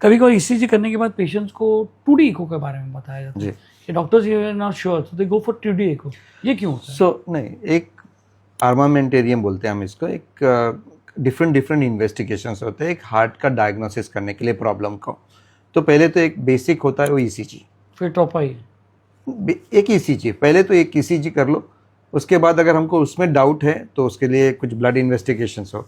कभी कभी ईसीजी करने के बाद पेशेंट्स को 2D इको के बारे में बताया जाता जी। है कि doctors are not sure so they go for 2D echo, ये क्यों होता है? सो नहीं, एक आर्मामेंटेरियम बोलते हैं हम इसको, एक डिफरेंट इन्वेस्टिगेशंस होते हैं एक हार्ट का डायग्नोसिस करने के लिए प्रॉब्लम को। तो पहले तो एक बेसिक होता है वो ईसीजी, फिर ट्रोपाई, एक ईसीजी, पहले तो एक ईसीजी कर लो, उसके बाद अगर हमको उसमें डाउट है तो उसके लिए कुछ ब्लड इन्वेस्टिगेशंस हो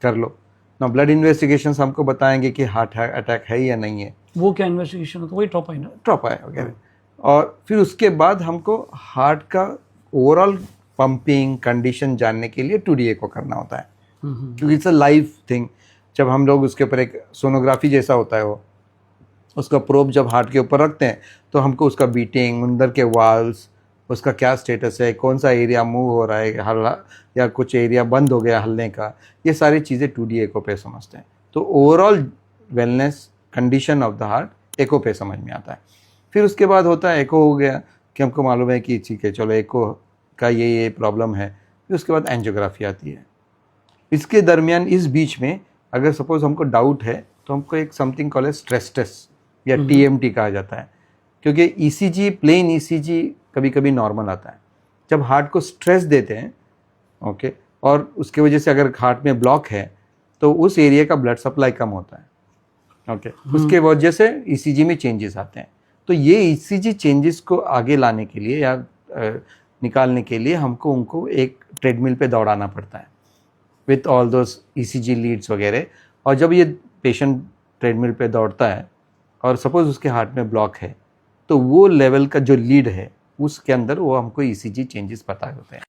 कर लो ना। ब्लड इन्वेस्टिगेशंस हमको बताएंगे कि हार्ट अटैक है या नहीं है, वो क्या इन्वेस्टिगेशन होता है? वही ट्रोपाई ना? ट्रोपाई वगैरह। और फिर उसके बाद हमको हार्ट का ओवरऑल पंपिंग कंडीशन जानने के लिए 2D एको करना होता है, क्योंकि इट्स अ लाइव थिंग। जब हम लोग उसके ऊपर एक सोनोग्राफी जैसा होता है वो, उसका प्रोब जब हार्ट के ऊपर रखते हैं तो हमको उसका बीटिंग, अंदर के वाल्व्स, उसका क्या स्टेटस है, कौन सा एरिया मूव हो रहा है हल्ला या कुछ एरिया बंद हो गया हलने का, ये सारी चीज़ें 2D एको पे समझते हैं। तो overall wellness condition of the heart echo पे समझ में आता है। फिर उसके बाद होता है एको हो गया कि हमको मालूम है कि ठीक है चलो एको का ये प्रॉब्लम है। फिर उसके बाद एंजियोग्राफी आती है। इसके दरमियान इस बीच में अगर सपोज हमको डाउट है तो हमको एक समथिंग कॉल है स्ट्रेस टेस्ट या TMT कहा जाता है, क्योंकि ईसीजी, प्लेन ईसीजी कभी कभी नॉर्मल आता है। जब हार्ट को स्ट्रेस देते हैं ओके, और उसके वजह से अगर हार्ट में ब्लॉक है तो उस एरिया का ब्लड सप्लाई कम होता है ओके, उसके वजह से ईसीजी में चेंजेस आते हैं। तो ये ईसीजी चेंजेस को आगे लाने के लिए या निकालने के लिए हमको उनको एक ट्रेडमिल पे दौड़ाना पड़ता है with all those ECG leads वगैरह। और जब ये पेशेंट ट्रेडमिल पे दौड़ता है और सपोज उसके हार्ट में ब्लॉक है तो वो लेवल का जो लीड है उसके अंदर वो हमको ईसीजी चेंजेस पता होते हैं।